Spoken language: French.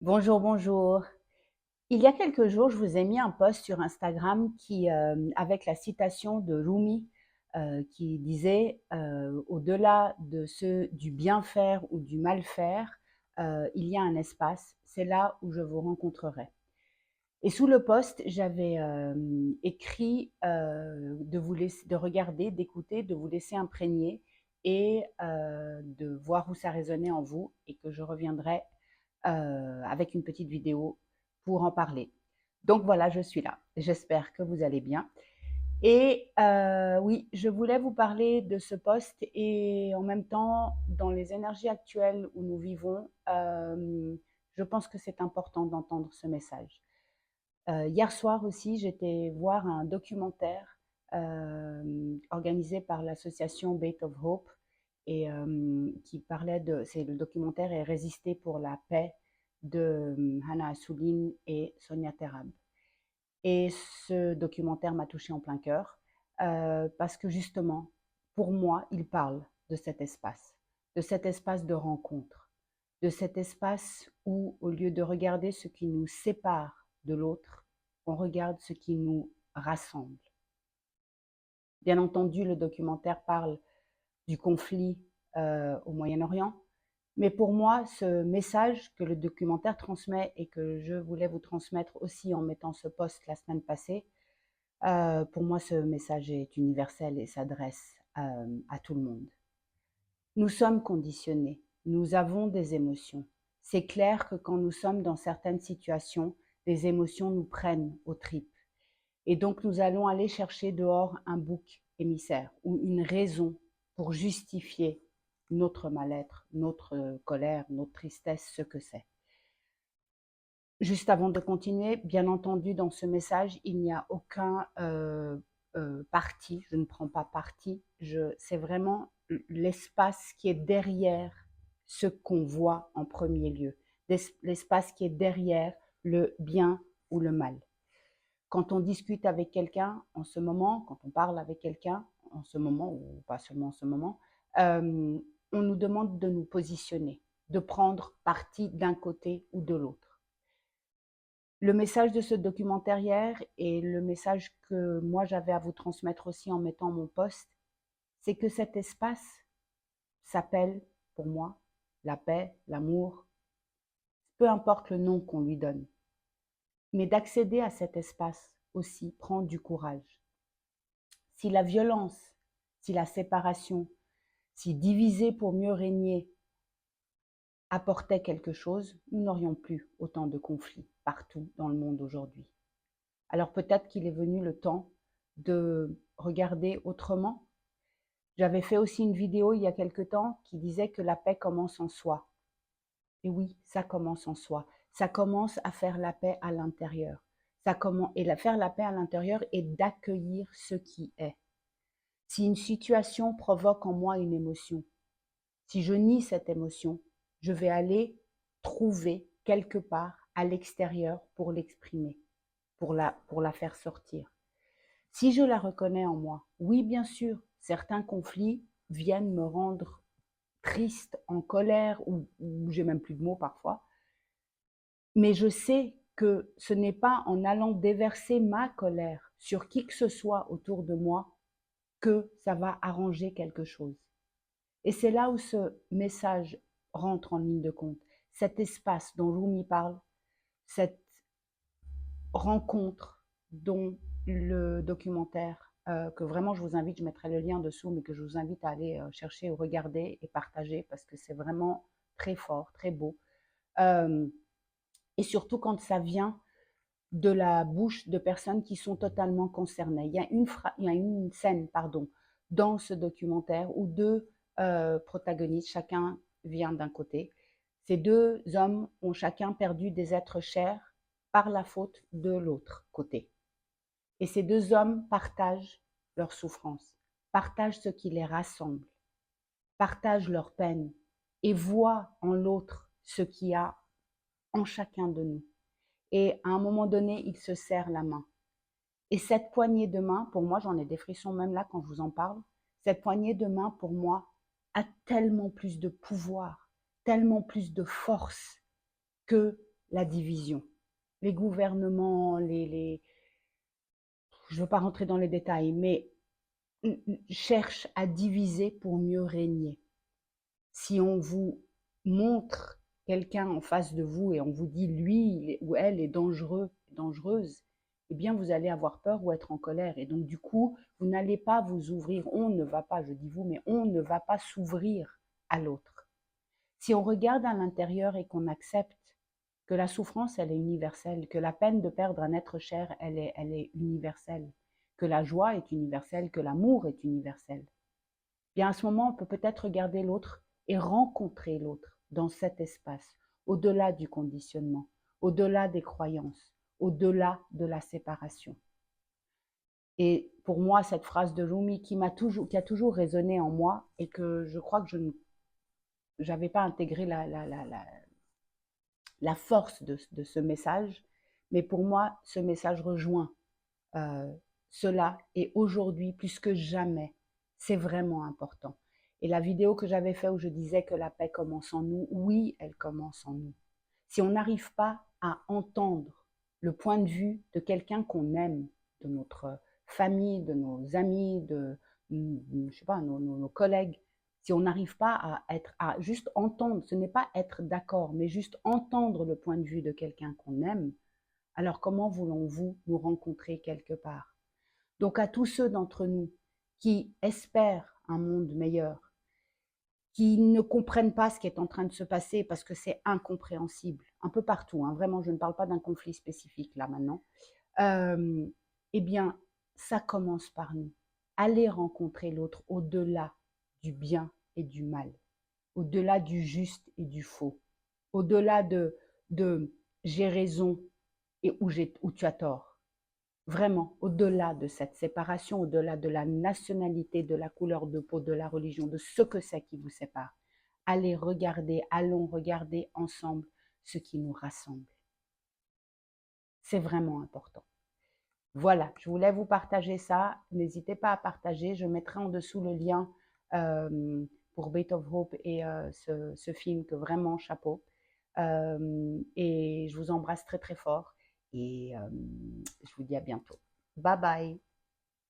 Bonjour, bonjour. Il y a quelques jours, je vous ai mis un post sur Instagram avec la citation de Rumi qui disait au-delà du bien faire ou du mal faire, il y a un espace, c'est là où je vous rencontrerai. Et sous le post, j'avais écrit de regarder, d'écouter, de vous laisser imprégner et de voir où ça résonnait en vous et que je reviendrai avec une petite vidéo pour en parler. Donc voilà, je suis là. J'espère que vous allez bien. Et oui, je voulais vous parler de ce poste et en même temps, dans les énergies actuelles où nous vivons, je pense que c'est important d'entendre ce message. Hier soir aussi, j'étais voir un documentaire organisé par l'association Bait of Hope et qui parlait le documentaire est Résister pour la paix de Hannah Assouline et Sonia Terab. Et ce documentaire m'a touchée en plein cœur parce que justement, pour moi, il parle de cet espace de rencontre, de cet espace où, au lieu de regarder ce qui nous sépare de l'autre, on regarde ce qui nous rassemble. Bien entendu, le documentaire parle du conflit au Moyen-Orient, mais pour moi, ce message que le documentaire transmet et que je voulais vous transmettre aussi en mettant ce post la semaine passée, pour moi, ce message est universel et s'adresse à tout le monde. Nous sommes conditionnés, nous avons des émotions. C'est clair que quand nous sommes dans certaines situations, les émotions nous prennent aux tripes. Et donc nous allons aller chercher dehors un bouc émissaire ou une raison pour justifier notre mal-être, notre colère, notre tristesse, ce que c'est. Juste avant de continuer, bien entendu, dans ce message, il n'y a aucun parti, je ne prends pas parti, c'est vraiment l'espace qui est derrière ce qu'on voit en premier lieu, l'espace qui est derrière le bien ou le mal. Quand on discute avec quelqu'un en ce moment, quand on parle avec quelqu'un en ce moment, ou pas seulement en ce moment, on nous demande de nous positionner, de prendre parti d'un côté ou de l'autre. Le message de ce documentaire hier et le message que moi j'avais à vous transmettre aussi en mettant mon post, c'est que cet espace s'appelle, pour moi, la paix, l'amour, peu importe le nom qu'on lui donne. Mais d'accéder à cet espace aussi prend du courage. Si la violence, si la séparation, si diviser pour mieux régner apportait quelque chose, nous n'aurions plus autant de conflits partout dans le monde aujourd'hui. Alors peut-être qu'il est venu le temps de regarder autrement. J'avais fait aussi une vidéo il y a quelque temps qui disait que la paix commence en soi. Et oui, ça commence en soi. Ça commence à faire la paix à l'intérieur. Faire la paix à l'intérieur et d'accueillir ce qui est. Si une situation provoque en moi une émotion, si je nie cette émotion, je vais aller trouver quelque part à l'extérieur pour l'exprimer, pour la faire sortir. Si je la reconnais en moi, oui, bien sûr, certains conflits viennent me rendre triste, en colère, ou j'ai même plus de mots parfois, mais je sais que ce n'est pas en allant déverser ma colère sur qui que ce soit autour de moi que ça va arranger quelque chose. Et c'est là où ce message rentre en ligne de compte. Cet espace dont Rumi parle, cette rencontre dont le documentaire, que vraiment je vous invite, je mettrai le lien dessous, mais que je vous invite à aller chercher ou regarder et partager parce que c'est vraiment très fort, très beau. Euh, et surtout quand ça vient de la bouche de personnes qui sont totalement concernées. Il y a une scène, pardon, dans ce documentaire où deux protagonistes, chacun vient d'un côté. Ces deux hommes ont chacun perdu des êtres chers par la faute de l'autre côté. Et ces deux hommes partagent leur souffrance, partagent ce qui les rassemble, partagent leur peine et voient en l'autre ce qu'il y a en chacun de nous. Et à un moment donné, ils se serrent la main. Et cette poignée de main, pour moi, j'en ai des frissons même là quand je vous en parle, cette poignée de main, pour moi, a tellement plus de pouvoir, tellement plus de force que la division. Les gouvernements, je ne veux pas rentrer dans les détails, mais cherchent à diviser pour mieux régner. Si on vous montre quelqu'un en face de vous et on vous dit lui ou elle est dangereux, dangereuse, eh bien vous allez avoir peur ou être en colère. Et donc du coup, vous n'allez pas vous ouvrir, on ne va pas, je dis vous, mais on ne va pas s'ouvrir à l'autre. Si on regarde à l'intérieur et qu'on accepte que la souffrance, elle est universelle, que la peine de perdre un être cher, elle est universelle, que la joie est universelle, que l'amour est universel, bien à ce moment, on peut peut-être regarder l'autre et rencontrer l'autre dans cet espace, au-delà du conditionnement, au-delà des croyances, au-delà de la séparation. Et pour moi, cette phrase de Rumi qui a toujours résonné en moi et que je crois que je n'avais pas intégré la force de ce message, mais pour moi, ce message rejoint euh, cela et aujourd'hui, plus que jamais, c'est vraiment important. Et la vidéo que j'avais faite où je disais que la paix commence en nous, oui, elle commence en nous. Si on n'arrive pas à entendre le point de vue de quelqu'un qu'on aime, de notre famille, de nos amis, je sais pas, nos collègues, si on n'arrive pas à juste entendre, ce n'est pas être d'accord, mais juste entendre le point de vue de quelqu'un qu'on aime, alors comment voulons-vous nous rencontrer quelque part? Donc à tous ceux d'entre nous qui espèrent un monde meilleur, qui ne comprennent pas ce qui est en train de se passer parce que c'est incompréhensible, un peu partout, hein, vraiment, je ne parle pas d'un conflit spécifique là maintenant, euh, eh bien, ça commence par nous. Allez rencontrer l'autre au-delà du bien et du mal, au-delà du juste et du faux, au-delà de j'ai raison et où tu as tort. Vraiment, au-delà de cette séparation, au-delà de la nationalité, de la couleur de peau, de la religion, de ce que c'est qui vous sépare, allons regarder ensemble ce qui nous rassemble. C'est vraiment important. Voilà, je voulais vous partager ça. N'hésitez pas à partager. Je mettrai en dessous le lien pour Bait of Hope et ce film que vraiment chapeau. Et je vous embrasse très très fort et je vous dis à bientôt. Bye bye.